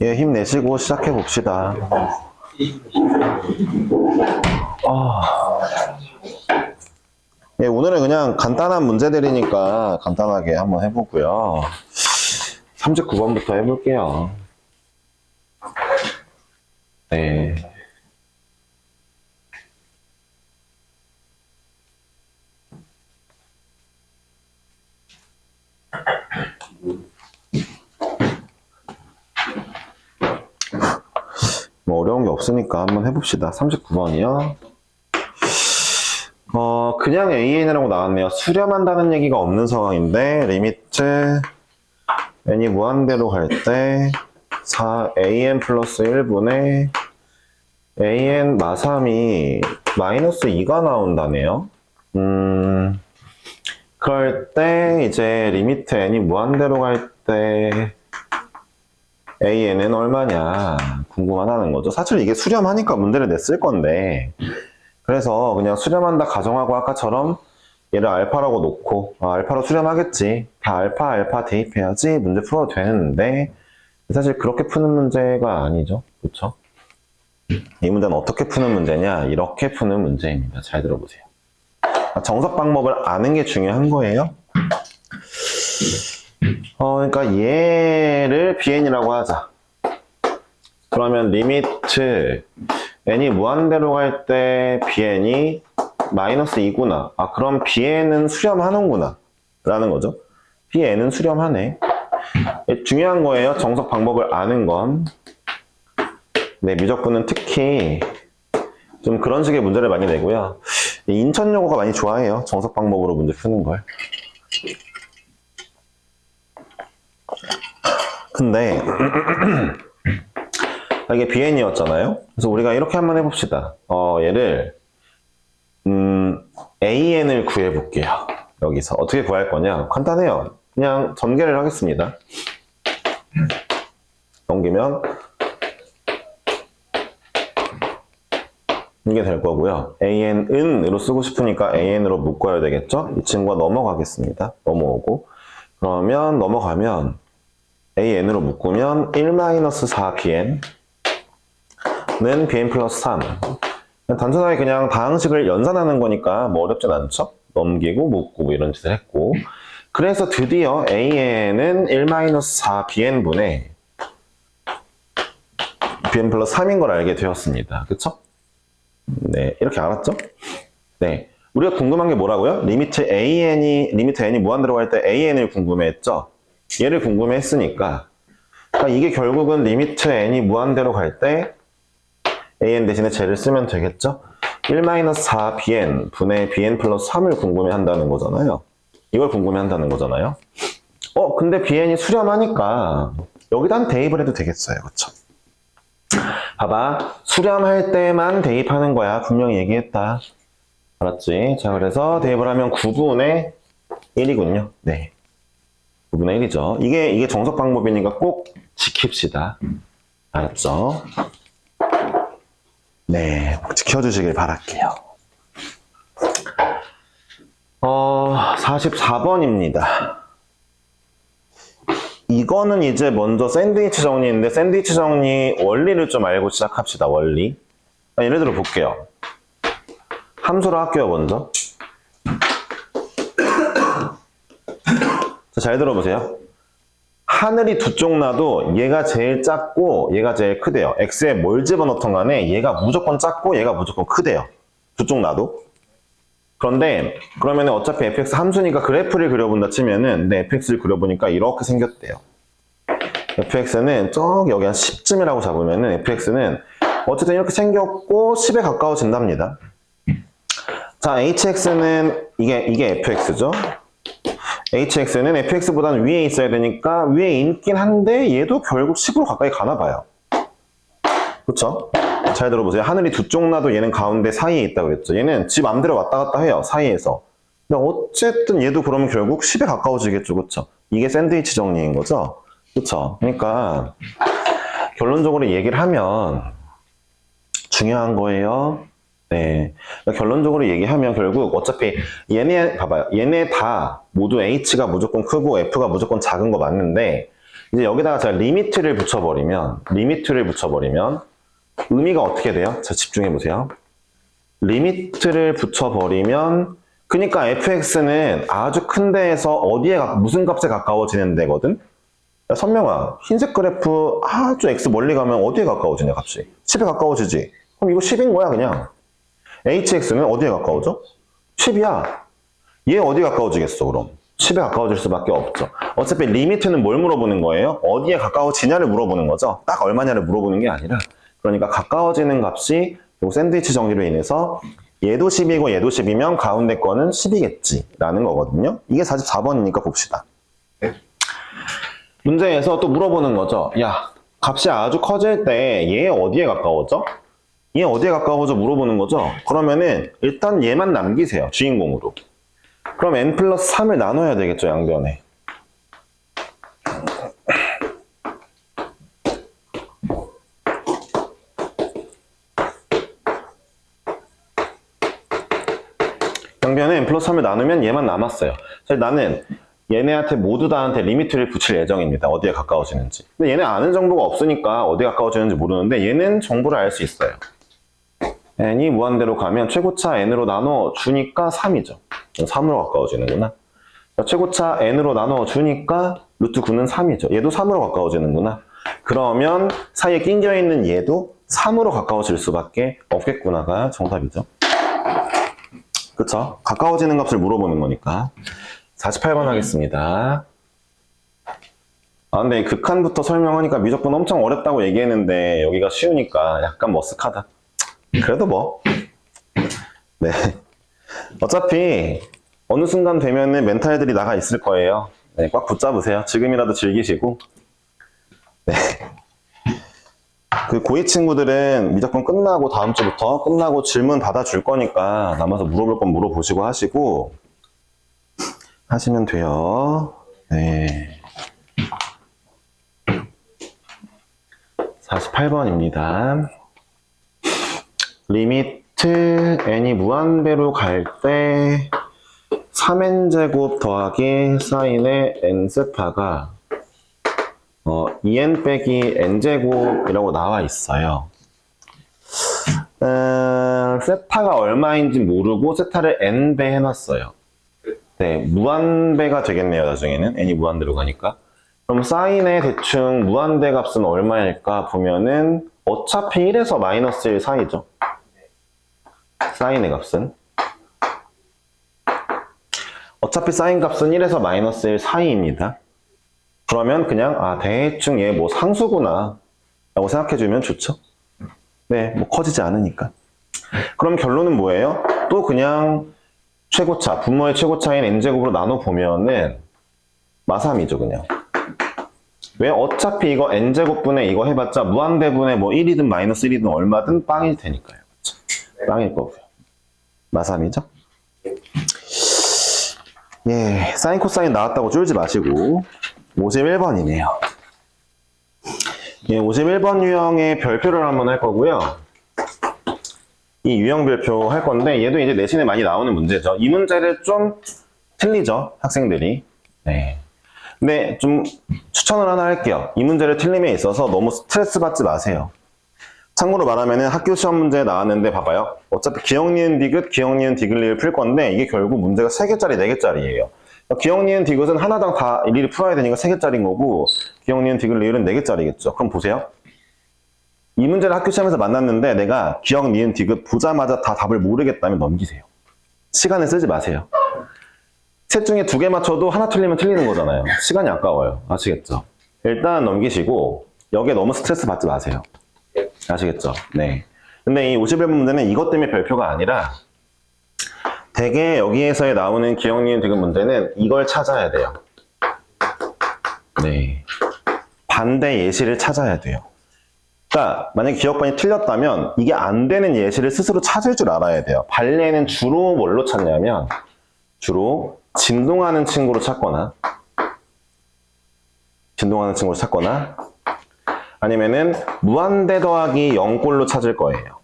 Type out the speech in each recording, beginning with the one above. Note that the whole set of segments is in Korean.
예, 힘내시고 시작해 봅시다. 예, 오늘은 그냥 간단한 문제들이니까 간단하게 한번 해보고요. 39번부터 해볼게요. 네. 뭐 어려운 게 없으니까 한번 해봅시다. 39번이요. 그냥 AN이라고 나왔네요. 수렴한다는 얘기가 없는 상황인데, 리미트 n이 무한대로 갈 때 4an 플러스 1분의 an 마삼이 마이너스 2가 나온다네요. 그럴 때 이제 리미트 n이 무한대로 갈 때 an은 얼마냐 궁금하다는 거죠. 사실 이게 수렴하니까 문제를 냈을 건데, 그래서 그냥 수렴한다 가정하고 아까처럼 얘를 알파라고 놓고 알파로 수렴하겠지, 다 알파 대입해야지 문제 풀어도 되는데, 사실 그렇게 푸는 문제가 아니죠. 그렇죠? 이 문제는 어떻게 푸는 문제냐, 이렇게 푸는 문제입니다. 잘 들어보세요. 정석 방법을 아는 게 중요한 거예요. 그러니까 얘를 bn이라고 하자. 그러면 리미트 n이 무한대로 갈 때 bn이 마이너스 2구나. 그럼 bn은 수렴하는구나 라는 거죠. bn은 수렴하네. 중요한 거예요. 정석 방법을 아는 건. 네, 미적분은 특히 좀 그런 식의 문제를 많이 내고요. 인천여고가 많이 좋아해요. 정석 방법으로 문제 푸는 걸. 근데 이게 bn이었잖아요. 그래서 우리가 이렇게 한번 해봅시다. 얘를 an을 구해볼게요. 여기서 어떻게 구할 거냐? 간단해요. 그냥 전개를 하겠습니다. 넘기면 이게 될 거고요. an은으로 쓰고 싶으니까 an으로 묶어야 되겠죠? 이 친구가 넘어가겠습니다. 넘어오고, 그러면 넘어가면 an으로 묶으면 1-4bn은 bn 플러스 3. 단순하게 그냥 다항식을 연산하는 거니까 뭐 어렵진 않죠? 넘기고 묶고 이런 짓을 했고, 그래서 드디어 an은 1-4bn분의 bn 플러스 3인 걸 알게 되었습니다. 그쵸? 네, 이렇게 알았죠? 네, 우리가 궁금한 게 뭐라고요? 리미트 n이 무한대로 갈 때 an을 궁금해했죠? 얘를 궁금해했으니까, 그러니까 이게 결국은 리미트 n이 무한대로 갈 때 an 대신에 쟤를 쓰면 되겠죠? 1-4bn 분의 bn 플러스 3을 궁금해한다는 거잖아요. 이걸 궁금해한다는 거잖아요. 근데 bn이 수렴하니까 여기다 대입을 해도 되겠어요. 그쵸? 봐봐, 수렴할 때만 대입하는 거야. 분명히 얘기했다. 알았지? 자, 그래서 대입을 하면 9분의 1이군요. 네, 9분의 1이죠. 이게 정석 방법이니까 꼭 지킵시다. 알았죠? 네, 지켜주시길 바랄게요. 44번입니다. 이거는 이제 먼저 샌드위치 정리인데, 샌드위치 정리 원리를 좀 알고 시작합시다. 원리. 예를 들어 볼게요. 함수로 할게요. 먼저. 자, 잘 들어보세요. 하늘이 두 쪽 나도 얘가 제일 작고 얘가 제일 크대요. x에 뭘 집어넣던 간에 얘가 무조건 작고 얘가 무조건 크대요. 두 쪽 나도. 그런데 그러면 어차피 fx 함수니까 그래프를 그려본다 치면은, 네, fx를 그려보니까 이렇게 생겼대요. fx는 저기 여기 한 10쯤이라고 잡으면은 fx는 어쨌든 이렇게 생겼고 10에 가까워진답니다. 자, hx는 이게 fx죠. hx는 fx보다는 위에 있어야 되니까 위에 있긴 한데 얘도 결국 10으로 가까이 가나 봐요. 그쵸? 잘 들어보세요. 하늘이 두 쪽 나도 얘는 가운데 사이에 있다고 그랬죠. 얘는 지 맘대로 왔다 갔다 해요. 사이에서. 근데 어쨌든 얘도 그러면 결국 10에 가까워지겠죠. 그쵸? 이게 샌드위치 정리인 거죠. 그쵸? 그러니까 결론적으로 얘기를 하면 중요한 거예요. 네. 그러니까 결론적으로 얘기하면 결국 어차피 얘네, 봐봐요. 얘네 다 모두 H가 무조건 크고 F가 무조건 작은 거 맞는데, 이제 여기다가 제가 리미트를 붙여버리면 의미가 어떻게 돼요? 자, 집중해보세요. 리미트를 붙여버리면, 그러니까 fx는 아주 큰 데에서 무슨 값에 가까워지는 데거든? 야, 선명아, 흰색 그래프 아주 x 멀리 가면 어디에 가까워지냐, 값이? 10에 가까워지지. 그럼 이거 10인 거야, 그냥. hx는 어디에 가까워져? 10이야. 얘 어디에 가까워지겠어, 그럼? 10에 가까워질 수밖에 없죠. 어차피 리미트는 뭘 물어보는 거예요? 어디에 가까워지냐를 물어보는 거죠. 딱 얼마냐를 물어보는 게 아니라. 그러니까 가까워지는 값이 요 샌드위치 정리로 인해서 얘도 10이고 얘도 10이면 가운데 거는 10이겠지 라는 거거든요. 이게 44번이니까 봅시다. 문제에서 또 물어보는 거죠. 야, 값이 아주 커질 때 얘 어디에 가까워져? 얘 어디에 가까워져 물어보는 거죠. 그러면은 일단 얘만 남기세요. 주인공으로. 그럼 n 플러스 3을 나눠야 되겠죠, 양변에. 양변에 n 플러스 3을 나누면 얘만 남았어요. 사실 나는 얘네한테 모두 다한테 리미트를 붙일 예정입니다. 어디에 가까워지는지. 근데 얘네 아는 정보가 없으니까 어디에 가까워지는지 모르는데 얘는 정보를 알 수 있어요. n이 무한대로 가면 최고차 n으로 나눠 주니까 3이죠. 3으로 가까워지는구나. 최고차 n으로 나눠 주니까 루트 9는 3이죠. 얘도 3으로 가까워지는구나. 그러면 사이에 낑겨있는 얘도 3으로 가까워질 수밖에 없겠구나가 정답이죠. 그쵸? 가까워지는 값을 물어보는 거니까. 48번 하겠습니다. 아, 근데 극한부터 설명하니까 무조건 엄청 어렵다고 얘기했는데 여기가 쉬우니까 약간 머쓱하다. 그래도 뭐. 네. 어차피 어느 순간 되면은 멘탈들이 나가 있을 거예요. 네, 꽉 붙잡으세요. 지금이라도 즐기시고. 네. 그 고2 친구들은 무조건 끝나고 다음 주부터 끝나고 질문 받아줄 거니까 남아서 물어볼 건 물어보시고 하시면 돼요. 네. 48번입니다. 리미트 n이 무한대로 갈 때 3n제곱 더하기 사인의 n세타가 2n 빼기 n제곱이라고 나와 있어요. 세타가 얼마인지 모르고 세타를 n배 해놨어요. 네, 무한배가 되겠네요, 나중에는. n이 무한대로 가니까. 그럼 사인의 대충 무한대 값은 얼마일까 보면은 어차피 1에서 마이너스 1 사이죠. 사인의 값은. 어차피 사인 값은 1에서 마이너스 1 사이입니다. 그러면 그냥 대충 얘 뭐 상수구나 라고 생각해주면 좋죠. 네, 뭐 커지지 않으니까. 그럼 결론은 뭐예요? 또 그냥 최고차, 분모의 최고차인 n제곱으로 나눠보면은 마삼이죠, 그냥. 왜? 어차피 이거 n제곱분의 이거 해봤자 무한대분의 뭐 1이든 마이너스 1이든 얼마든 빵이 되니까요. 그렇죠? 빵일 거고요. 마삼이죠? 예, 사인 코사인 나왔다고 쫄지 마시고 51번이네요. 예, 51번 유형의 별표를 한번 할 거고요. 이 유형 별표 할 건데 얘도 이제 내신에 많이 나오는 문제죠. 이 문제를 좀 틀리죠, 학생들이. 네. 근데 좀 추천을 하나 할게요. 이 문제를 틀림에 있어서 너무 스트레스 받지 마세요. 참고로 말하면은 학교 시험 문제 나왔는데 봐봐요. 어차피 기억, 니은, 디귿, 기억, 니은, 디귿을 풀 건데 이게 결국 문제가 3개짜리, 4개짜리예요. 기억, 니은, 디귿은 하나당 다 일일이 풀어야 되니까 3개짜리인 거고 기억, 니은, 디귿, 리을은 4개짜리겠죠. 그럼 보세요. 이 문제를 학교 시험에서 만났는데 내가 기억, 니은, 디귿 보자마자 다 답을 모르겠다면 넘기세요. 시간을 쓰지 마세요. 셋 중에 2개 맞춰도 하나 틀리면 틀리는 거잖아요. 시간이 아까워요. 아시겠죠? 일단 넘기시고 여기에 너무 스트레스 받지 마세요. 아시겠죠? 네. 근데 이 51번 문제는 이것 때문에 별표가 아니라 대개 여기에서 나오는 기억, 니은, 디귿 문제는 이걸 찾아야 돼요. 네. 반대 예시를 찾아야 돼요. 그러니까 만약에 기억반이 틀렸다면 이게 안 되는 예시를 스스로 찾을 줄 알아야 돼요. 발레는 주로 뭘로 찾냐면 주로 진동하는 친구로 찾거나 아니면은 무한대 더하기 0꼴로 찾을 거예요.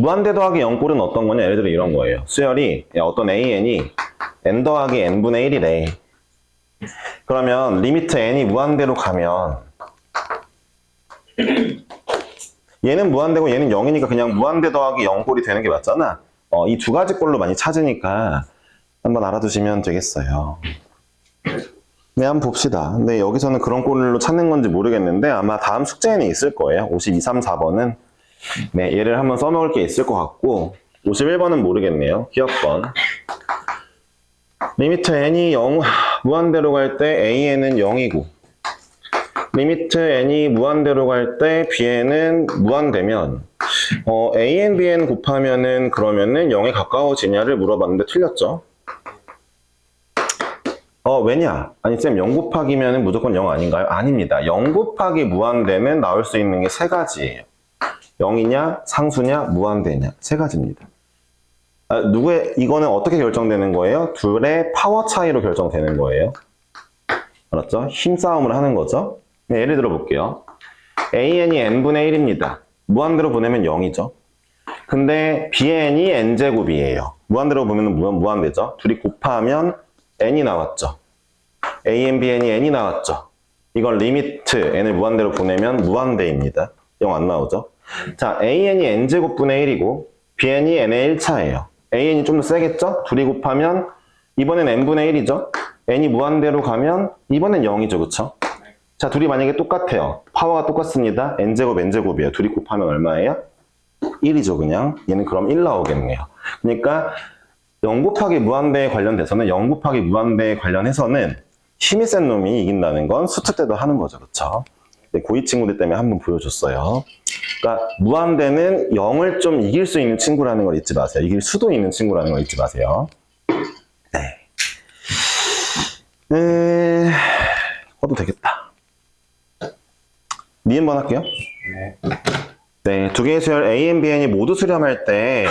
무한대 더하기 0꼴은 어떤 거냐? 예를 들어 이런 거예요. 수열이 어떤 an이 n 더하기 n분의 1이래. 그러면 리미트 n이 무한대로 가면 얘는 무한대고 얘는 0이니까 그냥 무한대 더하기 0꼴이 되는 게 맞잖아. 이 두 가지 꼴로 많이 찾으니까 한번 알아두시면 되겠어요. 네, 한번 봅시다. 근데 여기서는 그런 꼴로 찾는 건지 모르겠는데 아마 다음 숙제에는 있을 거예요. 52, 3, 4번은. 네, 얘를 한번 써먹을 게 있을 것 같고 51번은 모르겠네요. 기억번. 리미트 n이 0, 무한대로 갈 때 an은 0이고 리미트 n이 무한대로 갈 때 bn은 무한대면 an, bn 곱하면은 그러면은 0에 가까워지냐를 물어봤는데 틀렸죠? 왜냐? 아니 쌤 0 곱하기면은 무조건 0 아닌가요? 아닙니다. 0 곱하기 무한대는 나올 수 있는 게 세 가지예요. 0이냐, 상수냐, 무한대냐. 세 가지입니다. 이거는 어떻게 결정되는 거예요? 둘의 파워 차이로 결정되는 거예요. 알았죠? 힘싸움을 하는 거죠. 네, 예를 들어 볼게요. an이 n분의 1입니다. 무한대로 보내면 0이죠. 근데 bn이 n제곱이에요. 무한대로 보면 무한대죠. 둘이 곱하면 n이 나왔죠. an, bn이 n이 나왔죠. 이건 리미트 n을 무한대로 보내면 무한대입니다. 0 안 나오죠. 자, an이 n제곱분의 1이고 bn이 n의 1차예요. an이 좀 더 세겠죠? 둘이 곱하면 이번엔 n분의 1이죠. n이 무한대로 가면 이번엔 0이죠. 그쵸? 자, 둘이 만약에 똑같아요. 파워가 똑같습니다. n제곱, n제곱이에요. 둘이 곱하면 얼마예요? 1이죠, 그냥. 얘는 그럼 1 나오겠네요. 그러니까 0 곱하기 무한대에 관련돼서는 0 곱하기 무한대에 관련해서는 힘이 센 놈이 이긴다는 건 수트 때도 하는 거죠. 그쵸? 고2 친구들 때문에 한번 보여줬어요. 그러니까 무한대는 0을 좀 이길 수 있는 친구라는 걸 잊지 마세요. 이길 수도 있는 친구라는 걸 잊지 마세요. 네. 해도 되겠다. 니은번 할게요. 네, 두 개의 수열 A, Bn이 모두 수렴할 때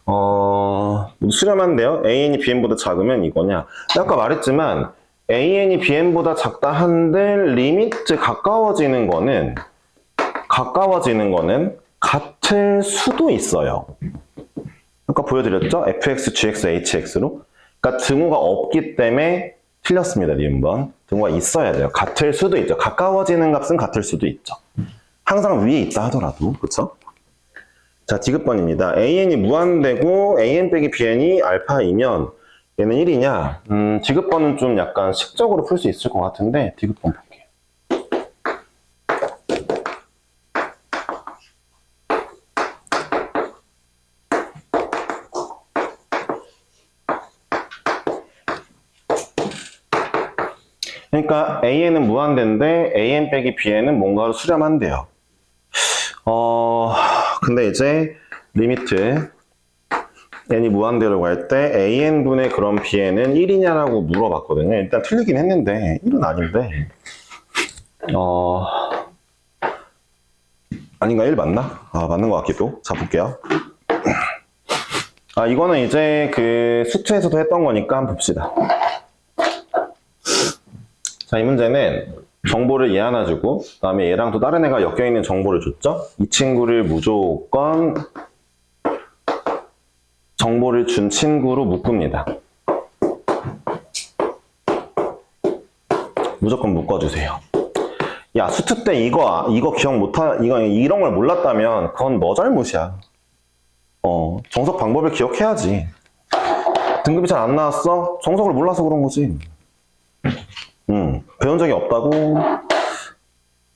모두 수렴한데요. AN이 BN보다 작으면 이거냐. 아까 말했지만 AN이 BN보다 작다 한들 리미트 가까워지는 거는 같을 수도 있어요. 아까 보여드렸죠? fx, gx, hx로. 그러니까 등호가 없기 때문에 틀렸습니다. 니은번. 등호가 있어야 돼요. 같을 수도 있죠. 가까워지는 값은 같을 수도 있죠. 항상 위에 있다 하더라도. 그쵸? 자, 디귿번입니다. an이 무한대고 an 빼기 bn이 알파이면 얘는 1이냐? 디귿번은 좀 약간 식적으로 풀 수 있을 것 같은데 디귿번 볼게요. 그러니까 an은 무한대인데 an 빼기 bn은 뭔가로 수렴한대요. 근데 이제 리미트 n이 무한대로 갈 때 an분의 그럼 bn은 1이냐라고 물어봤거든요. 일단 틀리긴 했는데 1은 아닌데 아닌가? 1 맞나? 맞는 것 같기도. 자, 볼게요. 이거는 이제 그 수투에서도 했던 거니까 한번 봅시다. 자, 이 문제는 정보를 얘 하나 주고 그 다음에 얘랑 또 다른 애가 엮여있는 정보를 줬죠. 이 친구를 무조건 정보를 준 친구로 묶습니다. 무조건 묶어주세요. 야, 수트 때 이거 기억 이런 걸 몰랐다면 그건 너 잘못이야. 정석 방법을 기억해야지. 등급이 잘 안 나왔어? 정석을 몰라서 그런 거지. 배운 적이 없다고?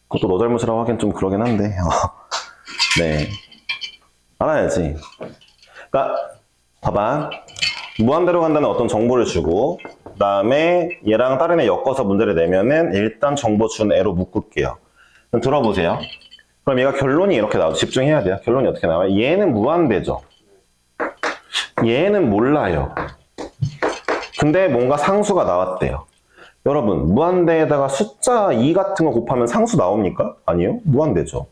그것도 너 잘못이라고 하기엔 좀 그러긴 한데. 네. 알아야지. 그러니까 봐봐. 무한대로 간다는 어떤 정보를 주고 그 다음에 얘랑 다른 애 엮어서 문제를 내면은 일단 정보 준 애로 묶을게요. 그럼 들어보세요. 그럼 얘가 결론이 이렇게 나오죠. 집중해야 돼요. 결론이 어떻게 나와요? 얘는 무한대죠. 얘는 몰라요. 근데 뭔가 상수가 나왔대요. 여러분, 무한대에다가 숫자 2 같은 거 곱하면 상수 나옵니까? 아니요. 무한대죠.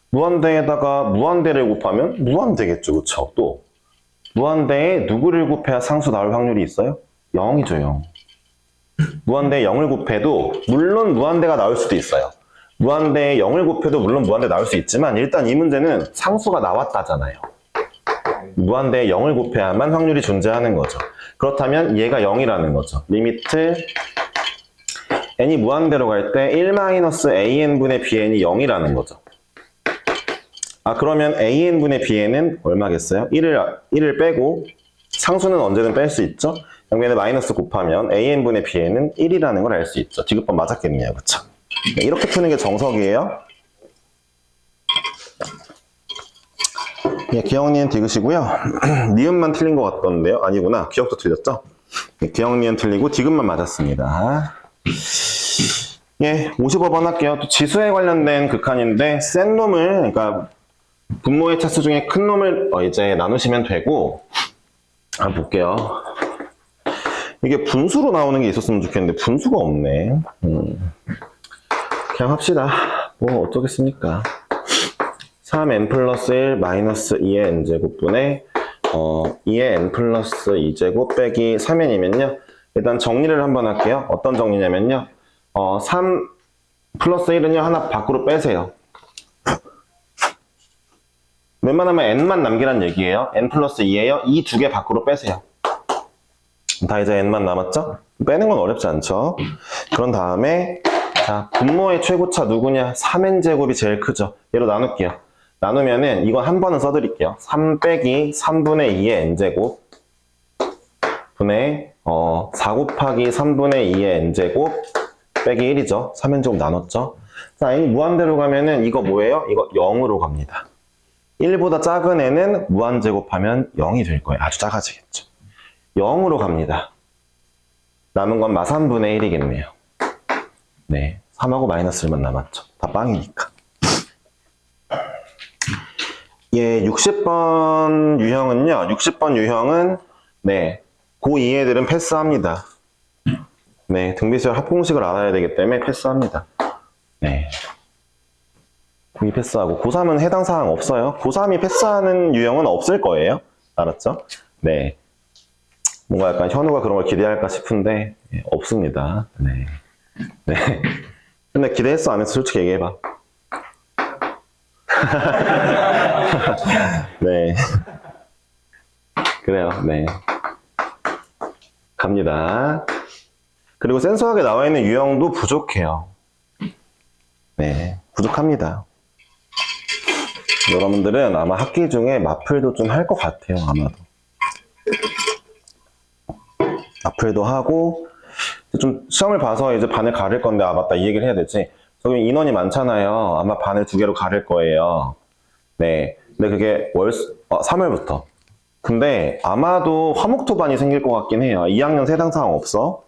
무한대에다가 무한대를 곱하면 무한대겠죠. 그쵸? 또 무한대에 누구를 곱해야 상수 나올 확률이 있어요? 0이죠. 0. 무한대에 0을 곱해도 물론 무한대가 나올 수도 있어요. 무한대에 0을 곱해도 물론 무한대 나올 수 있지만 일단 이 문제는 상수가 나왔다잖아요. 무한대에 0을 곱해야만 확률이 존재하는 거죠. 그렇다면 얘가 0이라는 거죠. 리미트 n이 무한대로 갈 때 1-an분의 bn이 0이라는 거죠. 아, 그러면 an분의 bn은 얼마겠어요? 1을 빼고 상수는 언제든 뺄 수 있죠? 양변에 마이너스 곱하면 an분의 bn은 1이라는 걸 알 수 있죠. 지급법 맞았겠네요. 그쵸? 네, 이렇게 푸는 게 정석이에요. 예, 기억니은 디귿이고요. 니은만 틀린 것 같던데요. 아니구나. 기억도 틀렸죠? 예, 기억니은 틀리고 디귿만 맞았습니다. 예, 55번 할게요. 또 지수에 관련된 극한인데 센 놈을, 그러니까 분모의 차수 중에 큰 놈을 이제 나누시면 되고, 볼게요. 이게 분수로 나오는 게 있었으면 좋겠는데 분수가 없네. 그냥 합시다. 뭐 어쩌겠습니까. 3n 플러스 1 마이너스 2의 n제곱분의 2의 n 플러스 2제곱 빼기 3n이면요. 일단 정리를 한번 할게요. 어떤 정리냐면요. 3 플러스 1은요. 하나 밖으로 빼세요. 웬만하면 n만 남기란 얘기예요. n 플러스 2예요. 이 두 개 밖으로 빼세요. 다 이제 n만 남았죠? 빼는 건 어렵지 않죠? 그런 다음에 자, 분모의 최고차 누구냐? 3n제곱이 제일 크죠? 얘로 나눌게요. 나누면은 이거 한 번은 써드릴게요. 3 빼기 3분의 2의 n제곱 분의 4 곱하기 3분의 2의 n제곱 빼기 1이죠. 3n제곱 나눴죠? 자, n이 무한대로 가면은 이거 뭐예요? 이거 0으로 갑니다. 1보다 작은 애는 무한제곱하면 0이 될 거예요. 아주 작아지겠죠. 0으로 갑니다. 남은 건 마산분의 1이겠네요. 네, 3하고 마이너스 1만 남았죠. 다 빵이니까. 예, 60번 유형은요. 60번 유형은 네, 고2 애들은 패스합니다. 네, 등비수열 합공식을 알아야 되기 때문에 패스합니다. 네. 고2 패스하고 고3은 해당 사항 없어요. 고3이 패스하는 유형은 없을 거예요. 알았죠? 네. 뭔가 약간 현우가 그런 걸 기대할까 싶은데 없습니다. 네. 네. 근데 기대했어 안 했어? 솔직히 얘기해봐. 네. 그래요. 네. 갑니다. 그리고 센서하게 나와 있는 유형도 부족해요. 네. 부족합니다. 여러분들은 아마 학기 중에 마플도 좀 할 것 같아요. 아마도. 마플도 하고 좀 시험을 봐서 이제 반을 가릴 건데 맞다 이 얘기를 해야 되지. 저기 인원이 많잖아요. 아마 반을 2개로 가릴 거예요. 네. 근데 그게 3월부터. 근데 아마도 화목토반이 생길 것 같긴 해요. 2학년 세당 사항 없어.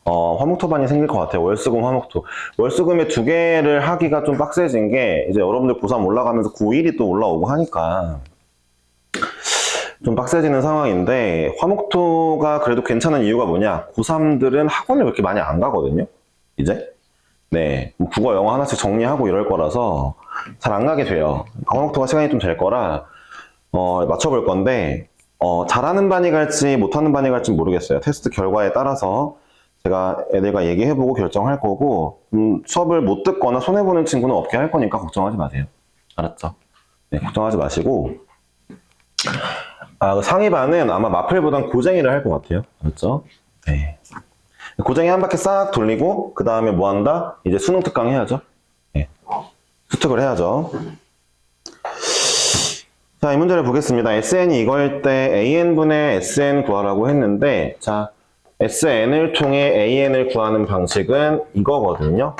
화목토반이 생길 것 같아요. 월수금, 화목토. 월수금에 2개를 하기가 좀 빡세진 게 이제 여러분들 고3 올라가면서 고1이 또 올라오고 하니까 좀 빡세지는 상황인데 화목토가 그래도 괜찮은 이유가 뭐냐? 고3들은 학원을 그렇게 많이 안 가거든요. 이제 네, 국어, 영어 하나씩 정리하고 이럴 거라서 잘 안 가게 돼요. 화목토가 시간이 좀 될 거라 맞춰볼 건데 잘하는 반이 갈지 못하는 반이 갈지 모르겠어요. 테스트 결과에 따라서 제가 애들과 얘기해보고 결정할 거고 수업을 못 듣거나 손해보는 친구는 없게 할 거니까 걱정하지 마세요. 알았죠? 네, 걱정하지 마시고 상위반은 아마 마플보단 고쟁이를 할 것 같아요. 알았죠? 네. 고쟁이 한 바퀴 싹 돌리고 그 다음에 뭐 한다? 이제 수능 특강 해야죠. 네. 수특을 해야죠. 자, 이 문제를 보겠습니다. SN이 이거일 때 AN분의 SN 구하라고 했는데 자, SN을 통해 AN을 구하는 방식은 이거거든요.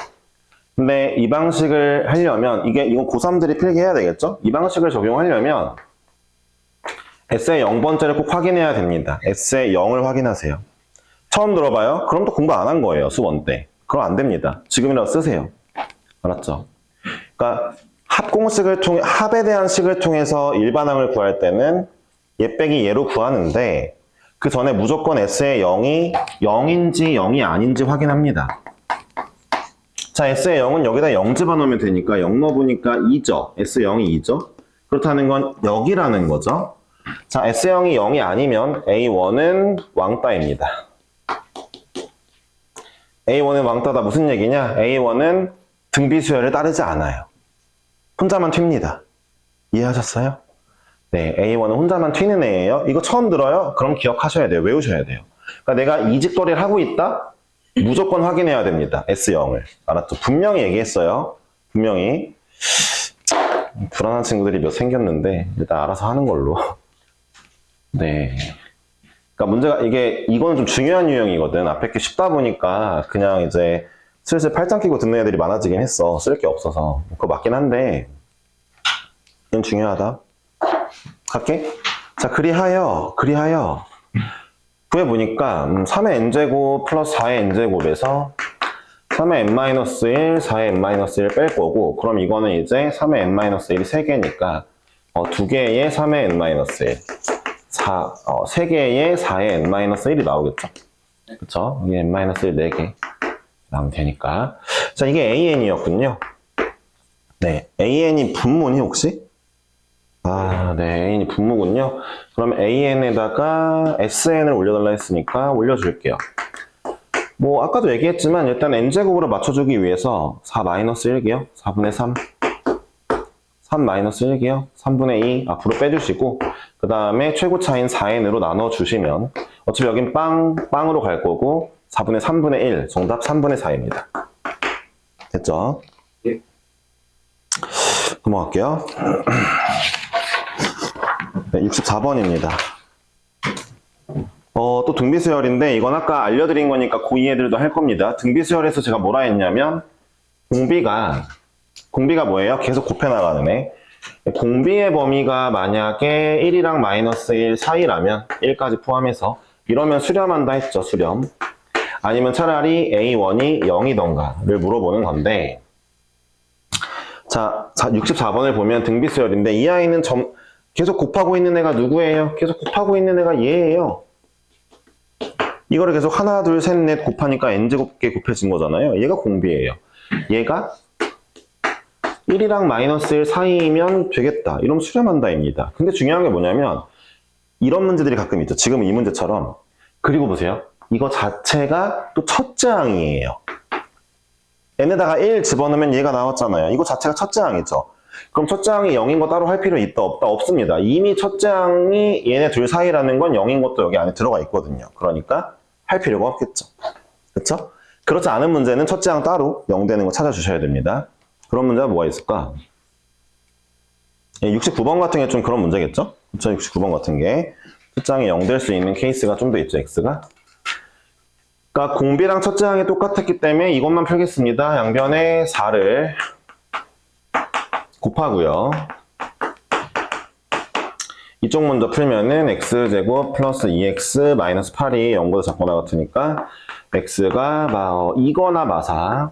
근데 이 방식을 하려면 이건 고3들이 필기해야 되겠죠? 이 방식을 적용하려면 S의 0번째를 꼭 확인해야 됩니다. S의 0을 확인하세요. 처음 들어봐요? 그럼 또 공부 안 한 거예요, 수원 때. 그럼 안 됩니다. 지금이라도 쓰세요. 알았죠? 그러니까 합에 대한 식을 통해서 일반항을 구할 때는 얘 빼기 얘로 구하는데 그 전에 무조건 S의 0이 0인지 0이 아닌지 확인합니다. 자, S의 0은 여기다 0 집어넣으면 되니까 0 넣어보니까 2죠. S0이 2죠. 그렇다는 건 여기라는 거죠. 자, S0이 0이 아니면 A1은 왕따입니다. A1은 왕따다 무슨 얘기냐? A1은 등비수열을 따르지 않아요. 혼자만 튑니다. 이해하셨어요? 네, A1은 혼자만 튀는 애예요. 이거 처음 들어요? 그럼 기억하셔야 돼요. 외우셔야 돼요. 그러니까 내가 이직거리를 하고 있다? 무조건 확인해야 됩니다. S0을. 알았죠? 분명히 얘기했어요. 분명히. 불안한 친구들이 몇 생겼는데 일단 알아서 하는 걸로. 네. 그러니까 문제가 이거는 좀 중요한 유형이거든. 앞에 게 쉽다 보니까 그냥 이제 슬슬 팔짱 끼고 듣는 애들이 많아지긴 했어. 쓸 게 없어서. 그거 맞긴 한데 이건 중요하다. 갈게. 자, 그리하여 구해보니까 3의 n제곱 플러스 4의 n제곱에서 3의 n-1, 4의 n-1 뺄 거고, 그럼 이거는 이제 3의 n-1이 3개니까 2개의 3의 n-1, 3개의 4의 n-1이 나오겠죠. 그쵸? 여기 n-1 4개 나오면 되니까. 자, 이게 an이었군요. 네, an이 분모니 혹시? 아, 네, an이 분모군요. 그럼 an에다가 sn을 올려달라 했으니까 올려줄게요. 뭐 아까도 얘기했지만 일단 n제곱으로 맞춰주기 위해서 4-1개요. 4분의 3. 3-1개요. 3분의 2 앞으로 빼주시고 그 다음에 최고차인 4n으로 나눠주시면 어차피 여긴 빵으로 갈 거고 4분의 3분의 1 정답 3분의 4입니다. 됐죠? 예. 넘어갈게요. 네, 64번입니다. 또 등비수열인데 이건 아까 알려드린 거니까 고2 애들도 할 겁니다. 등비수열에서 제가 뭐라 했냐면 공비가 뭐예요? 계속 곱해나가는 애. 공비의 범위가 만약에 1이랑 마이너스 1 사이라면 1까지 포함해서 이러면 수렴한다 했죠. 수렴. 아니면 차라리 A1이 0이던가를 물어보는 건데 자 64번을 보면 등비수열인데 이 아이는 계속 곱하고 있는 애가 누구예요? 계속 곱하고 있는 애가 얘예요. 이거를 계속 하나, 둘, 셋, 넷 곱하니까 n제곱게 곱해진 거잖아요. 얘가 공비예요. 얘가 1이랑 마이너스 1 사이면 되겠다. 이러면 수렴한다입니다. 근데 중요한 게 뭐냐면 이런 문제들이 가끔 있죠. 지금 이 문제처럼. 그리고 보세요. 이거 자체가 또 첫째 항이에요. n에다가 1 집어넣으면 얘가 나왔잖아요. 이거 자체가 첫째 항이죠. 그럼 첫째 항이 0인 거 따로 할 필요 있다 없다? 없습니다. 이미 첫째 항이 얘네 둘 사이라는 건 0인 것도 여기 안에 들어가 있거든요. 그러니까 할 필요가 없겠죠. 그렇죠? 그렇지 않은 문제는 첫째 항 따로 0 되는 거 찾아주셔야 됩니다. 그런 문제가 뭐가 있을까? 69번 같은 게 좀 그런 문제겠죠? 69번 같은 게 첫째 항이 0 될 수 있는 케이스가 좀 더 있죠, x가. 그러니까 공비랑 첫째 항이 똑같았기 때문에 이것만 펴겠습니다. 양변에 4를 곱하고요. 이쪽 먼저 풀면은 x제곱 플러스 2x 마이너스 8이 0보다 작거나 같으니까 x가 2거나 마사.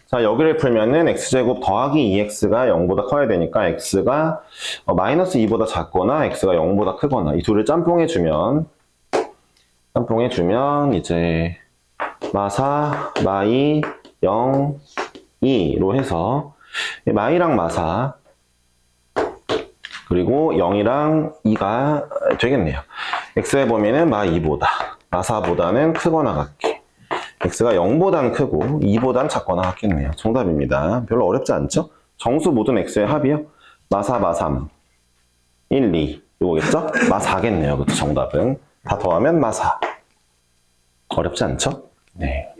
자, 여기를 풀면은 x제곱 더하기 2x가 0보다 커야 되니까 x가 마이너스 2보다 작거나 x가 0보다 크거나 이 둘을 짬뽕해주면 이제 마사, 마이, 0, 2로 해서 마이랑 마사 그리고 0이랑 2가 되겠네요. x의 범위는 마2보다 마사보다는 크거나 같게 x가 0보단 크고 2보단 작거나 같겠네요. 정답입니다. 별로 어렵지 않죠? 정수 모든 x의 합이요. 마사 마3 1, 2 이거겠죠? 마4겠네요. 그렇죠? 정답은 다 더하면 마4 어렵지 않죠? 네.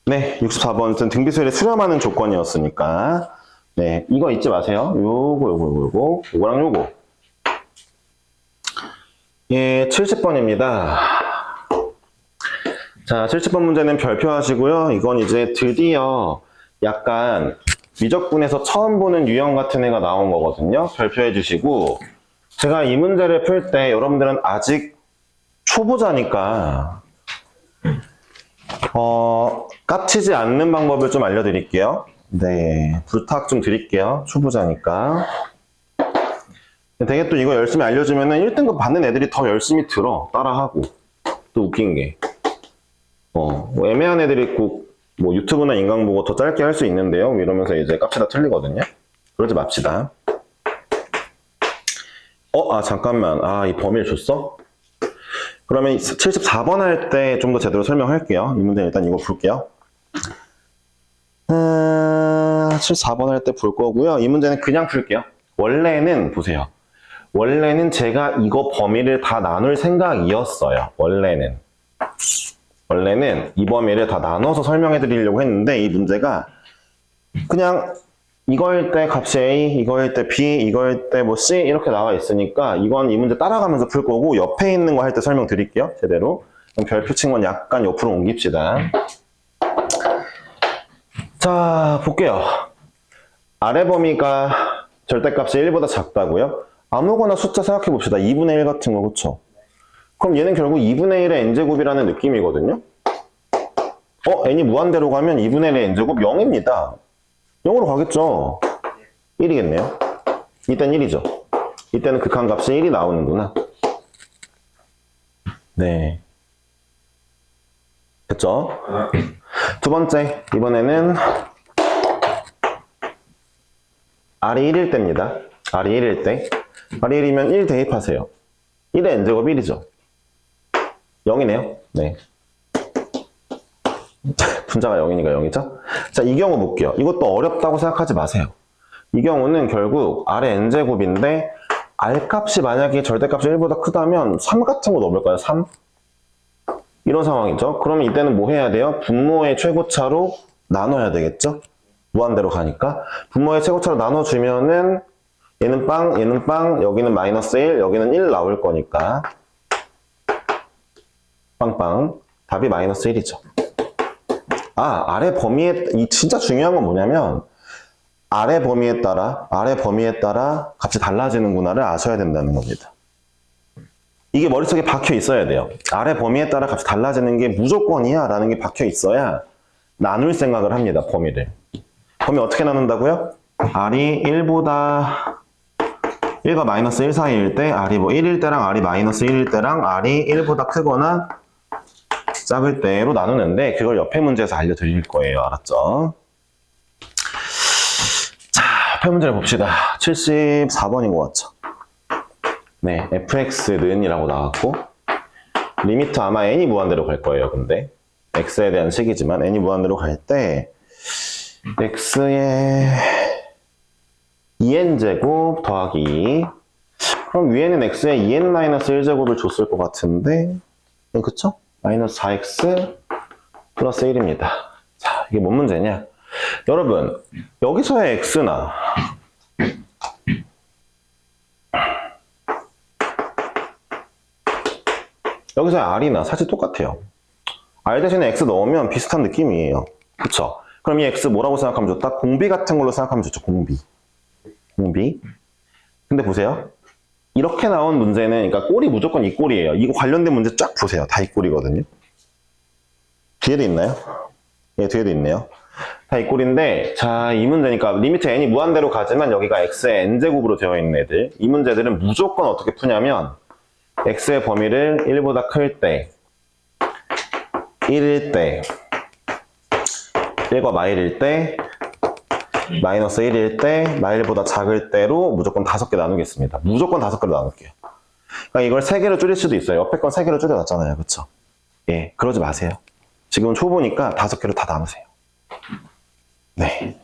네, 64번은 등비수열에 수렴하는 조건이었으니까 네, 이거 잊지 마세요. 요거랑 요거. 예, 70번입니다. 자, 70번 문제는 별표 하시고요. 이건 이제 드디어 약간 미적분에서 처음 보는 유형 같은 애가 나온 거거든요. 별표해 주시고 제가 이 문제를 풀 때 여러분들은 아직 초보자니까 깝치지 않는 방법을 좀 알려드릴게요. 네, 부탁 좀 드릴게요. 초보자니까. 되게 또 이거 열심히 알려주면 1등급 받는 애들이 더 열심히 들어. 따라하고. 또 웃긴 게. 뭐 애매한 애들이 있고, 뭐 유튜브나 인강 보고 더 짧게 할 수 있는데요. 이러면서 이제 깝치다 틀리거든요. 그러지 맙시다. 잠깐만. 이 범위를 줬어? 그러면 74번 할 때 좀 더 제대로 설명할게요. 이 문제 일단 이거 볼게요. 4번 할 때 볼 거고요. 이 문제는 그냥 풀게요. 원래는 보세요. 원래는 제가 이거 범위를 다 나눌 생각이었어요. 원래는 이 범위를 다 나눠서 설명해 드리려고 했는데 이 문제가 그냥 이거일 때 값이 A, 이거일 때 B, 이거일 때 뭐 C 이렇게 나와 있으니까 이건 이 문제 따라가면서 풀 거고 옆에 있는 거 할 때 설명 드릴게요. 제대로. 그럼 별표 친 건 약간 옆으로 옮깁시다. 자, 볼게요. 아래 범위가 절대값이 1보다 작다고요? 아무거나 숫자 생각해 봅시다. 2분의 1 같은 거, 그쵸? 그럼 얘는 결국 2분의 1의 n제곱이라는 느낌이거든요? n이 무한대로 가면 2분의 1의 n제곱 0입니다. 0으로 가겠죠? 1이겠네요. 이땐 1이죠. 이때는 극한값이 1이 나오는구나. 네. 됐죠? 두 번째, 이번에는 R이 1일 때입니다. R이 1일 때. R이 1이면 1 대입하세요. 1의 n제곱 1이죠. 0이네요. 네. 분자가 0이니까 0이죠? 자, 이 경우 볼게요. 이것도 어렵다고 생각하지 마세요. 이 경우는 결국 R의 n제곱인데 R 값이 만약에 절대값이 1보다 크다면 3 같은 거 넣어볼까요? 3? 이런 상황이죠. 그러면 이때는 뭐 해야 돼요? 분모의 최고차로 나눠야 되겠죠? 무한대로 가니까. 분모의 최고차로 나눠주면은 얘는 빵, 얘는 빵, 여기는 마이너스 1, 여기는 1 나올 거니까. 빵빵. 답이 마이너스 1이죠. 아래 범위에, 이 진짜 중요한 건 뭐냐면, 아래 범위에 따라 값이 달라지는구나를 아셔야 된다는 겁니다. 이게 머릿속에 박혀 있어야 돼요. 아래 범위에 따라 값이 달라지는 게 무조건이야 라는 게 박혀 있어야 나눌 생각을 합니다, 범위를. 범위 어떻게 나눈다고요? R이 1보다 1과 마이너스 1 사이일 때 R이 뭐 1일 때랑 R이 마이너스 1일 때랑 R이 1보다 크거나 작을 때로 나누는데 그걸 옆에 문제에서 알려드릴 거예요. 알았죠? 자, 옆에 문제를 봅시다. 74번인 것 같죠? 네, fx는 이라고 나왔고 리미트 아마 n이 무한대로 갈 거예요. 근데 x에 대한 식이지만 n이 무한대로 갈 때 x의 2n제곱 더하기 그럼 위에는 x의 2n-1제곱을 줬을 것 같은데 네, 그쵸? 마이너스 4x 플러스 1입니다. 자, 이게 뭔 문제냐? 여러분, 여기서의 x나 여기서의 r이나 사실 똑같아요. r 대신에 x 넣으면 비슷한 느낌이에요. 그쵸? 그럼 이 x 뭐라고 생각하면 좋다? 공비 같은 걸로 생각하면 좋죠. 공비. 근데 보세요. 이렇게 나온 문제는 그러니까 꼴이 무조건 이 꼴이에요. 이거 관련된 문제 쫙 보세요. 다 이 꼴이거든요. 뒤에도 있나요? 예, 뒤에도 있네요. 다 이 꼴인데 자, 이 문제니까 리미트 n이 무한대로 가지만 여기가 x의 n제곱으로 되어 있는 애들. 이 문제들은 무조건 어떻게 푸냐면 x의 범위를 1보다 클 때 1일 때 1과 마일일 때 마이너스 1일 때 마일보다 작을 때로 무조건 5개 나누겠습니다. 무조건 5개로 나눌게요. 그러니까 이걸 3개로 줄일 수도 있어요. 옆에 건 3개로 줄여놨잖아요. 그쵸? 예, 그러지 마세요. 지금은 초보니까 5개로 다 나누세요. 네.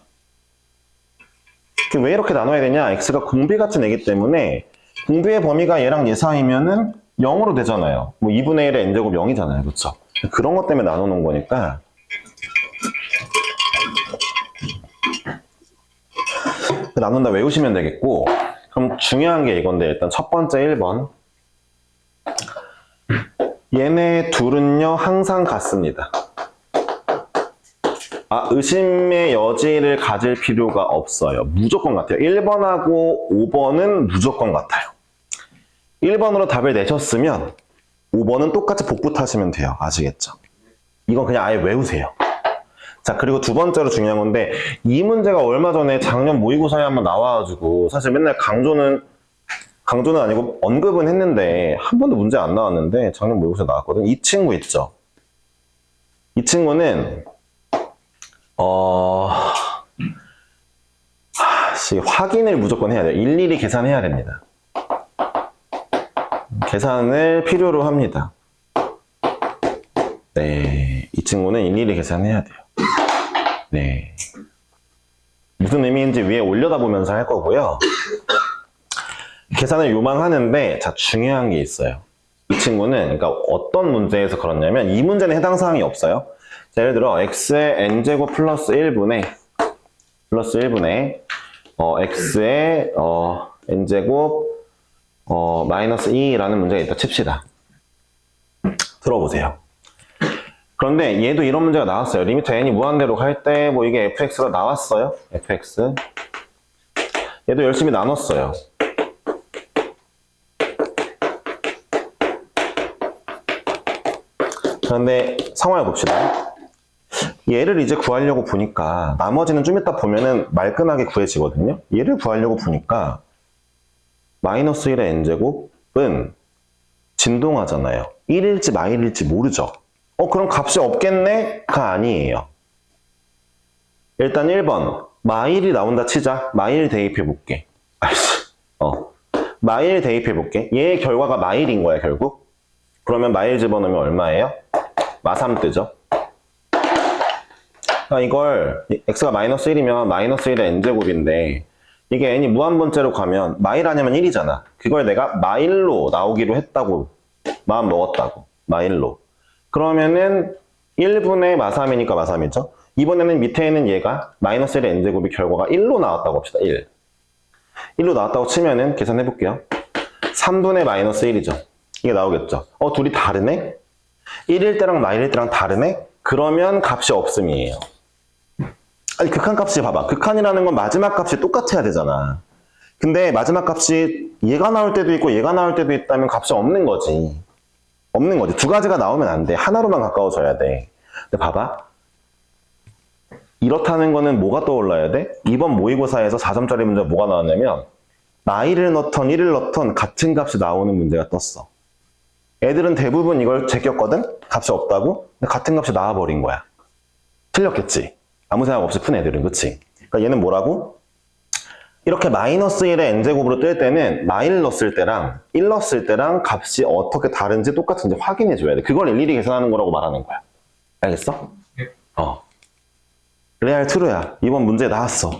왜 이렇게 나눠야 되냐? x가 공비 같은 애기 때문에 공비의 범위가 얘랑 얘 사이면은 0으로 되잖아요. 뭐 2분의 1의 n제곱 0이잖아요. 그쵸? 그런 것 때문에 나누는 거니까 나눈다 외우시면 되겠고 그럼 중요한 게 이건데 일단 첫 번째 1번 얘네 둘은요 항상 같습니다. 의심의 여지를 가질 필요가 없어요. 무조건 같아요. 1번하고 5번은 무조건 같아요. 1번으로 답을 내셨으면 5번은 똑같이 복붙하시면 돼요. 아시겠죠? 이건 그냥 아예 외우세요. 자, 그리고 두 번째로 중요한 건데 이 문제가 얼마 전에 작년 모의고사에 한번 나와가지고 사실 맨날 강조는 아니고 언급은 했는데 한 번도 문제 안 나왔는데 작년 모의고사에 나왔거든. 이 친구 있죠? 이 친구는 확인을 무조건 해야 돼요. 일일이 계산해야 됩니다. 계산을 필요로 합니다. 네, 이 친구는 일일이 계산해야 돼요. 네. 무슨 의미인지 위에 올려다 보면서 할 거고요. 계산을 요망하는데, 자, 중요한 게 있어요. 이 친구는, 그러니까 어떤 문제에서 그렇냐면, 이 문제는 해당 사항이 없어요. 자, 예를 들어, x의 n제곱 플러스 1분의, x의, n제곱, 마이너스 2라는 문제가 있다 칩시다. 들어보세요. 그런데 얘도 이런 문제가 나왔어요. 리미트 n이 무한대로 갈 때, 뭐 이게 fx가 나왔어요. fx. 얘도 열심히 나눴어요. 그런데 상황을 봅시다. 얘를 이제 구하려고 보니까 나머지는 좀 이따 보면은 말끔하게 구해지거든요. 얘를 구하려고 보니까 마이너스 1의 n제곱은 진동하잖아요. 1일지 마일일지 모르죠. 그럼 값이 없겠네?가 아니에요. 일단 1번 마일이 나온다 치자. 마일 대입해 볼게. 마일 대입해 볼게. 얘의 결과가 마일인 거야 결국. 그러면 마일 집어넣으면 얼마예요? 마3 뜨죠. 그러니까 이걸 x가 마이너스 1이면 마이너스 1의 n제곱인데 이게 n이 무한번째로 가면 마일 아니면 1이잖아. 그걸 내가 마일로 나오기로 했다고 마음 먹었다고. 마일로. 그러면은 1분의 마3이니까 마3이죠. 이번에는 밑에 있는 얘가 마이너스 1의 n제곱이 결과가 1로 나왔다고 합시다. 1로 나왔다고 치면은 계산해 볼게요. 3분의 마이너스 1이죠. 이게 나오겠죠. 둘이 다르네? 1일 때랑 마일일 때랑 다르네? 그러면 값이 없음이에요. 아니 극한값이 봐봐. 극한이라는 건 마지막 값이 똑같아야 되잖아. 근데 마지막 값이 얘가 나올 때도 있고 얘가 나올 때도 있다면 값이 없는 거지. 없는 거지. 두 가지가 나오면 안 돼. 하나로만 가까워져야 돼. 근데 봐봐. 이렇다는 거는 뭐가 떠올라야 돼? 이번 모의고사에서 4점짜리 문제가 뭐가 나왔냐면 마일을 넣던 1을 넣던 같은 값이 나오는 문제가 떴어. 애들은 대부분 이걸 제꼈거든? 값이 없다고? 근데 같은 값이 나와버린 거야. 틀렸겠지? 아무 생각 없이 푼 애들은, 그치? 그러니까 얘는 뭐라고? 이렇게 마이너스 1의 n제곱으로 뜰 때는 마일 넣었을 때랑 1 넣었을 때랑 값이 어떻게 다른지 똑같은지 확인해 줘야 돼. 그걸 일일이 계산하는 거라고 말하는 거야. 알겠어? 네. 레알 트루야. 이번 문제 나왔어.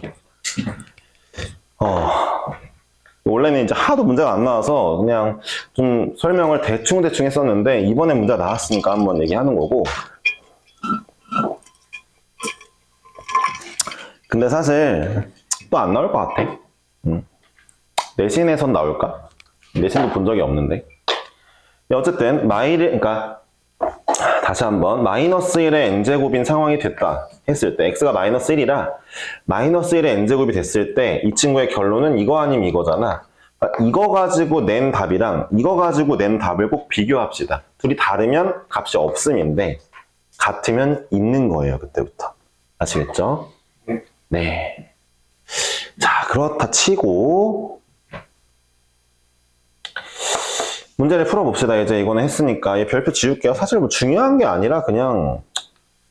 원래는 이제 하도 문제가 안 나와서 그냥 좀 설명을 대충 했었는데 이번에 문제가 나왔으니까 한번 얘기하는 거고. 근데 사실 또 안 나올 것 같아. 내신에선 나올까? 내신도 본 적이 없는데. 어쨌든 그러니까 다시 한번 마이너스 1의 n제곱인 상황이 됐다 했을 때 x가 마이너스 1이라 마이너스 1의 n제곱이 됐을 때 이 친구의 결론은 이거 아니면 이거잖아. 이거 가지고 낸 답이랑 이거 가지고 낸 답을 꼭 비교합시다. 둘이 다르면 값이 없음인데 같으면 있는 거예요. 그때부터. 아시겠죠? 네. 자, 그렇다 치고 문제를 풀어봅시다. 이제 이거는 했으니까 얘 별표 지울게요. 사실 뭐 중요한 게 아니라 그냥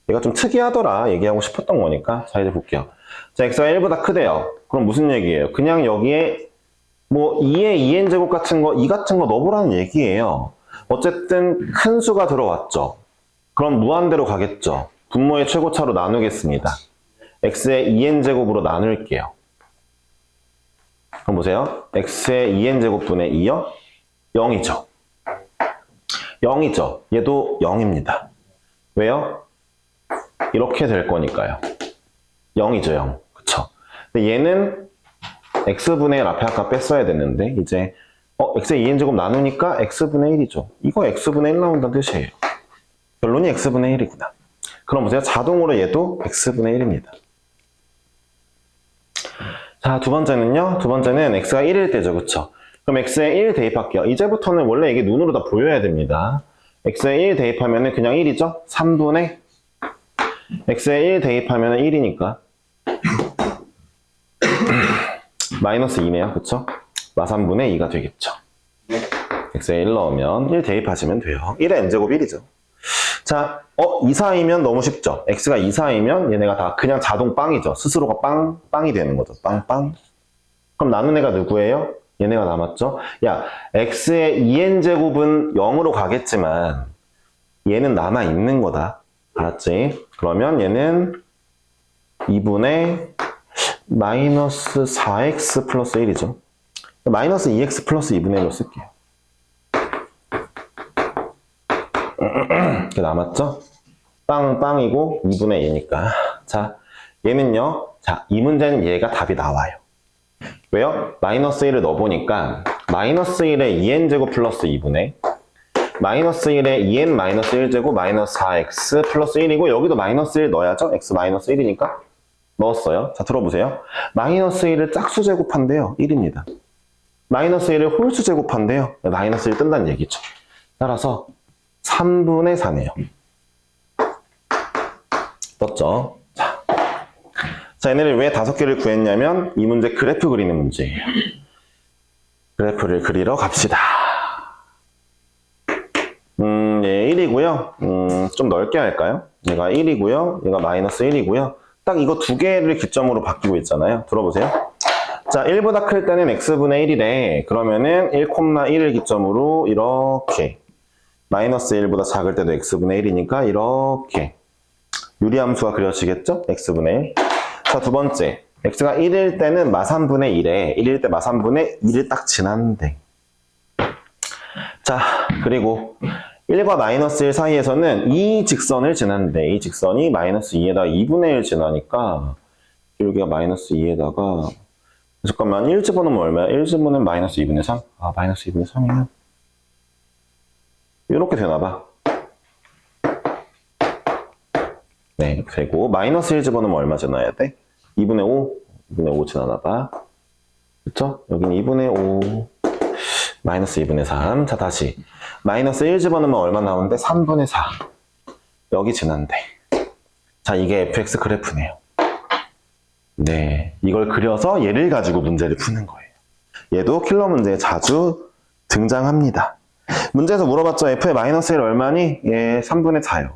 얘가 좀 특이하더라 얘기하고 싶었던 거니까. 자, 이제 볼게요. 자, x가 1보다 크대요. 그럼 무슨 얘기예요? 그냥 여기에 뭐 2의 2n제곱 같은 거, 2 같은 거 넣어보라는 얘기예요. 어쨌든 큰 수가 들어왔죠. 그럼 무한대로 가겠죠. 분모의 최고차로 나누겠습니다. x의 2n제곱으로 나눌게요. 그럼 보세요. x의 2n제곱분의 2요? 0이죠. 0이죠. 얘도 0입니다. 왜요? 이렇게 될 거니까요. 0이죠, 0. 그쵸? 근데 얘는 x분의 1 앞에 아까 뺐어야 됐는데 이제 x의 2n제곱 나누니까 x분의 1이죠. 이거 x분의 1 나온다는 뜻이에요. 결론이 x분의 1이구나. 그럼 보세요. 자동으로 얘도 x분의 1입니다. 자, 두 번째는요. 두 번째는 x가 1일 때죠. 그쵸? 그럼 x에 1 대입할게요. 이제부터는 원래 이게 눈으로 다 보여야 됩니다. x에 1 대입하면 그냥 1이죠? 3분의 x에 1 대입하면 1이니까 마이너스 2네요. 그쵸? 마3분의 2가 되겠죠. x에 1 넣으면 1 대입하시면 돼요. 1의 n제곱 1이죠. 자, 2, 4이면 너무 쉽죠? x가 2, 4이면 얘네가 다 그냥 자동 빵이죠. 스스로가 빵이 되는 거죠. 빵. 그럼 나눈 애가 누구예요? 얘네가 남았죠? 야, x의 2n제곱은 0으로 가겠지만 얘는 남아있는 거다. 알았지? 그러면 얘는 2분의 마이너스 4x 플러스 1이죠. 마이너스 2x 플러스 2분의 1로 쓸게요. 이렇게 남았죠? 빵이고 2분의 2니까. 자, 얘는요. 자, 이 문제는 얘가 답이 나와요. 왜요? 마이너스 1을 넣어보니까 마이너스 1에 2n제곱 플러스 2분의 마이너스 1에 2n 마이너스 1제곱 마이너스 4x 플러스 1이고 여기도 마이너스 1 넣어야죠? x 마이너스 1이니까 넣었어요. 자, 들어보세요. 마이너스 1을 짝수 제곱한대요. 1입니다. 마이너스 1을 홀수 제곱한대요. 마이너스 1 뜬다는 얘기죠. 따라서 3분의 4네요. 떴죠? 자, 얘네를 왜 5개를 구했냐면 이 문제 그래프 그리는 문제예요. 그래프를 그리러 갑시다. 얘 1이고요. 좀 넓게 할까요? 얘가 1이고요. 얘가 마이너스 1이고요. 딱 이거 두 개를 기점으로 바뀌고 있잖아요. 들어보세요. 자, 1보다 클 때는 x분의 1이래. 그러면은 1,1을 기점으로 이렇게 마이너스 1보다 작을 때도 x분의 1이니까 이렇게 유리함수가 그려지겠죠? x분의 1. 자, 두 번째. x가 1일 때는 마삼분의 1에 1일 때 마삼분의 1을 딱 지난대. 자, 그리고 1과 마이너스 1 사이에서는 이 직선을 지난대. 이 직선이 마이너스 2에다가 2분의 1 지나니까 여기가 마이너스 2에다가 잠깐만 1 집어넣으면 얼마야? 1 집어넣으면 마이너스 2분의 3? 아, 마이너스 2분의 3이면 이렇게 되나봐. 네, 이렇게 되고 마이너스 1 집어넣으면 얼마 지나야 돼? 2분의 5? 2분의 5 지나나봐. 그쵸? 여기는 2분의 5 마이너스 2분의 3. 자, 다시 마이너스 1 집어넣으면 얼마 나오는데? 3분의 4 여기 지난대. 자, 이게 fx 그래프네요. 네, 이걸 그려서 얘를 가지고 문제를 푸는 거예요. 얘도 킬러 문제에 자주 등장합니다. 문제에서 물어봤죠. f의 마이너스 1 얼마니? 예, 3분의 4요.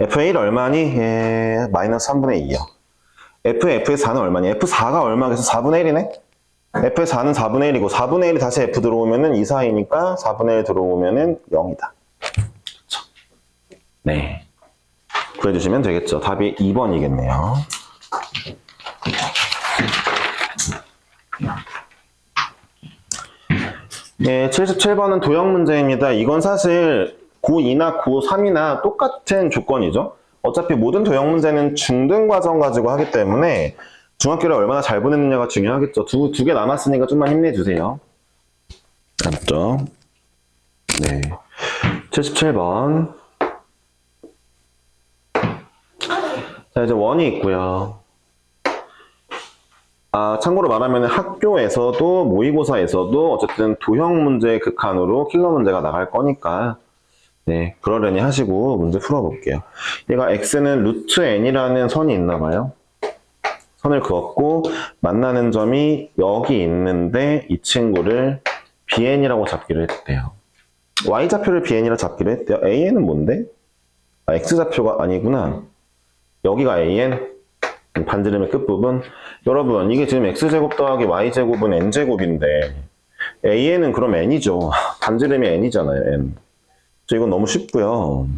f의 1 얼마니? 예, 마이너스 3분의 2요. f의 4는 얼마니? f4가 얼마겠어? 4분의 1이네? f의 4는 4분의 1이고 4분의 1이 다시 f 들어오면은 2, 4이니까 4분의 1 들어오면은 0이다. 그렇죠? 네. 구해주시면 되겠죠. 답이 2번이겠네요. 네, 77번은 도형 문제입니다. 이건 사실 고2나 고3이나 똑같은 조건이죠. 어차피 모든 도형 문제는 중등 과정 가지고 하기 때문에 중학교를 얼마나 잘 보냈느냐가 중요하겠죠. 두 개 남았으니까 좀만 힘내주세요. 알았죠? 네. 77번. 자, 이제 원이 있고요. 아, 참고로 말하면 학교에서도 모의고사에서도 어쨌든 도형 문제 극한으로 킬러 문제가 나갈 거니까 네, 그러려니 하시고 문제 풀어볼게요. 얘가 x는 루트 n이라는 선이 있나 봐요. 선을 그었고 만나는 점이 여기 있는데 이 친구를 bn이라고 잡기로 했대요. y좌표를 bn이라고 잡기로 했대요. an은 뭔데? 아, x좌표가 아니구나. 여기가 an, 반지름의 끝부분. 여러분, 이게 지금 x제곱 더하기 y제곱은 n제곱인데 an은 그럼 n이죠. 반지름이 n이잖아요, n. 이건 너무 쉽고요.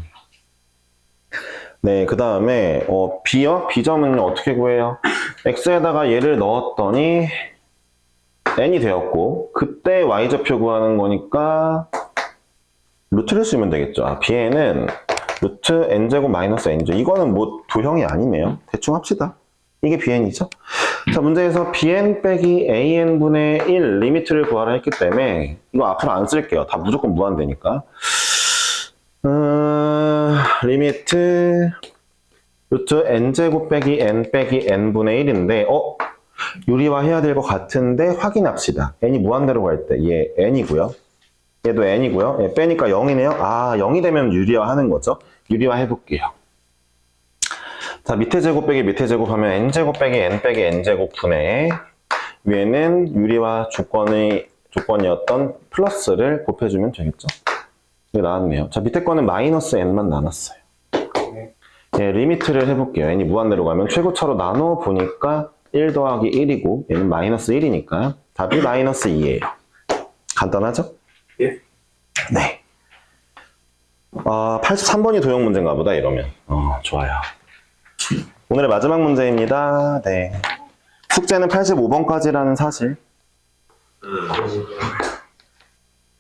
네, 그 다음에 b요? b점은 어떻게 구해요? x에다가 얘를 넣었더니 n이 되었고 그때 y좌표 구하는 거니까 루트를 쓰면 되겠죠. 아, bn은 루트 n제곱 마이너스 n죠. 이거는 뭐 도형이 아니네요. 대충 합시다. 이게 bn이죠. 자, 문제에서 bn 빼기 an분의 1 리미트를 구하라 했기 때문에 이거 앞으로 안 쓸게요. 다 무조건 무한대니까. 리미트 루트 n제곱 빼기 n 빼기 n분의 1인데 유리화해야 될 것 같은데 확인합시다. n이 무한대로 갈 때 얘 n이고요. 얘도 n이고요. 얘 빼니까 0이네요. 아, 0이 되면 유리화하는 거죠. 유리화 해볼게요. 자, 밑에 제곱 빼기 밑에 제곱 하면 n제곱 빼기 n 빼기 n제곱 분의 위에는 유리화 조건이었던 플러스를 곱해주면 되겠죠. 이게 나왔네요. 자, 밑에 거는 마이너스 n만 나눴어요. 예, 리미트를 해볼게요. n이 무한대로 가면 최고차로 나눠보니까 1 더하기 1이고 얘는 마이너스 1이니까 답이 마이너스 2예요. 간단하죠? 예. 네. 83번이 도형 문제인가 보다 이러면. 좋아요. 오늘의 마지막 문제입니다. 네. 숙제는 85번까지라는 사실.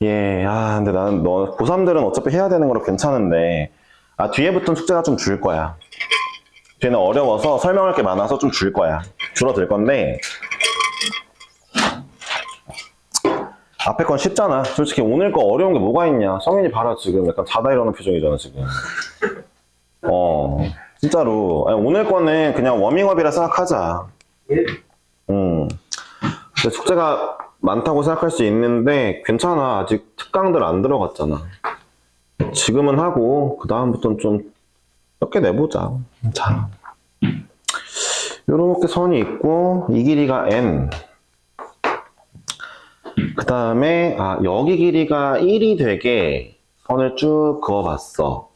예, 근데 나는 고3들은 어차피 해야 되는 거라 괜찮은데, 뒤에 붙은 숙제가 좀 줄 거야. 뒤에는 어려워서 설명할 게 많아서 좀 줄 거야. 줄어들 건데, 앞에 건 쉽잖아. 솔직히 오늘 거 어려운 게 뭐가 있냐. 성현이 봐라, 지금. 약간 자다 일어나는 표정이잖아, 지금. 진짜로. 아니, 오늘 거는 그냥 워밍업이라 생각하자. 근데 숙제가 많다고 생각할 수 있는데, 괜찮아. 아직 특강들 안 들어갔잖아. 지금은 하고, 그 다음부터는 좀 몇 개 내보자. 자. 요렇게 선이 있고, 이 길이가 n. 그 다음에 여기 길이가 1이 되게 선을 쭉 그어봤어.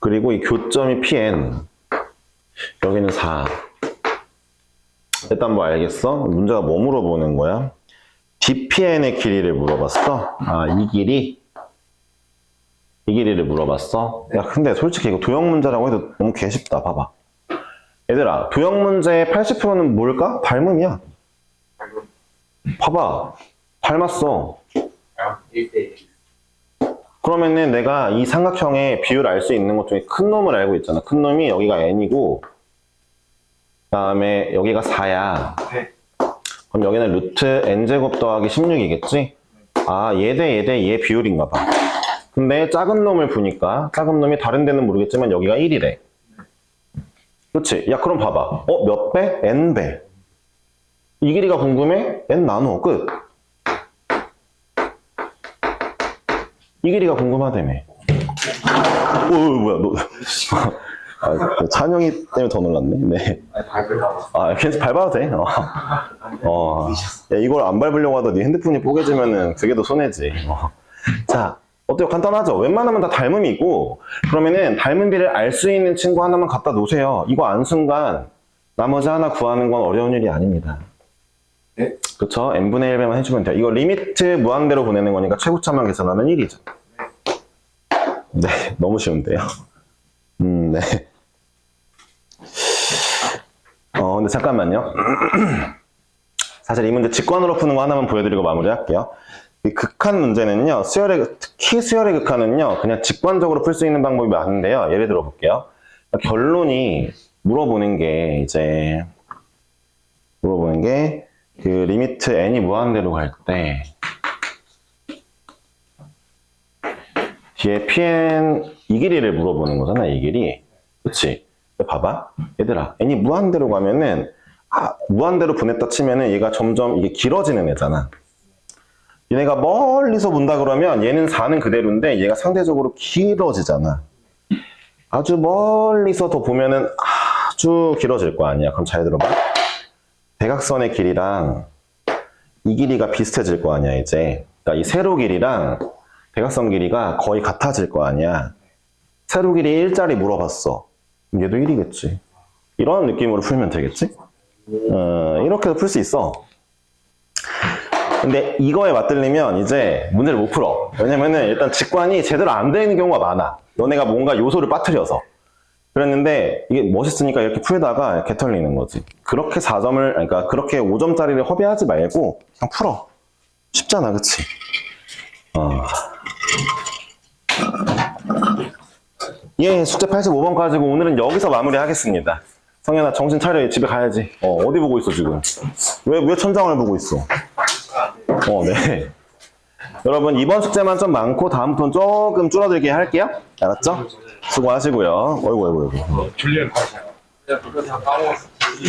그리고 이 교점이 pn, 여기는 4. 일단 뭐 알겠어? 문제가 뭐 물어보는 거야? dpn의 길이를 물어봤어. 이 길이를 물어봤어. 야, 근데 솔직히 이거 도형 문제라고 해도 너무 개쉽다. 봐봐. 얘들아, 도형 문제의 80%는 뭘까? 닮음이야. 봐봐. 닮았어. 그러면은 내가 이 삼각형의 비율을 알 수 있는 것 중에 큰 놈을 알고 있잖아. 큰 놈이 여기가 n이고, 그 다음에 여기가 4야. 그럼 여기는 루트 n제곱 더하기 16이겠지? 얘 대 얘 비율인가 봐. 근데 작은 놈을 보니까, 작은 놈이 다른 데는 모르겠지만 여기가 1이래. 그치? 야, 그럼 봐봐. 몇 배? n배. 이 길이가 궁금해? n 나눠. 끝. 이 길이가 궁금하다며. 뭐야, 너. 찬영이 때문에 더 놀랐네. 네. 괜찮아. 밟아도 돼. 야, 이걸 안 밟으려고 하다 네 핸드폰이 뽀개지면은 그게 더 손해지. 자, 어때요? 간단하죠? 웬만하면 다 닮음이고, 그러면은 닮음비를 알 수 있는 친구 하나만 갖다 놓으세요. 이거 안 순간 나머지 하나 구하는 건 어려운 일이 아닙니다. 네? 그쵸? n분의 1배만 해주면 돼요. 이거 리미트 무한대로 보내는 거니까 최고차만 계산하면 1이죠. 네, 너무 쉬운데요. 네. 근데 잠깐만요. 사실 이 문제 직관으로 푸는 거 하나만 보여드리고 마무리할게요. 이 극한 문제는요, 특히 수열의 극한은요, 그냥 직관적으로 풀 수 있는 방법이 많은데요. 예를 들어 볼게요. 결론이 물어보는 게 그 리미트 n이 무한대로 갈 때 뒤에 pn 이 길이를 물어보는 거잖아. 이 길이. 그치? 봐봐. 얘들아, n이 무한대로 가면은 무한대로 보냈다 치면은 얘가 점점 이게 길어지는 애잖아. 얘네가 멀리서 본다 그러면 얘는 4는 그대로인데 얘가 상대적으로 길어지잖아. 아주 멀리서 더 보면은 아주 길어질 거 아니야. 그럼 잘 들어봐. 대각선의 길이랑 이 길이가 비슷해질 거 아니야, 이제. 그러니까 이 세로 길이랑 대각선 길이가 거의 같아질 거 아니야. 세로 길이 1짜리 물어봤어. 얘도 1이겠지. 이런 느낌으로 풀면 되겠지? 이렇게도 풀 수 있어. 근데 이거에 맞들리면 이제 문제를 못 풀어. 왜냐면은 일단 직관이 제대로 안 되는 경우가 많아. 너네가 뭔가 요소를 빠뜨려서. 그랬는데 이게 멋있으니까 이렇게 풀다가 이렇게 털리는 거지. 그렇게 4점을, 그러니까 그렇게 5점짜리를 허비하지 말고 그냥 풀어. 쉽잖아, 그치? 예, 숙제 85번 가지고 오늘은 여기서 마무리하겠습니다. 성현아, 정신 차려. 집에 가야지. 어디 보고 있어, 지금? 왜 천장을 보고 있어? 네. 여러분, 이번 숙제만 좀 많고 다음부터는 조금 줄어들게 할게요. 알았죠? 수고하시고요. 어이구. 줄리엔 가세요. 그냥 그거 다 까먹었어.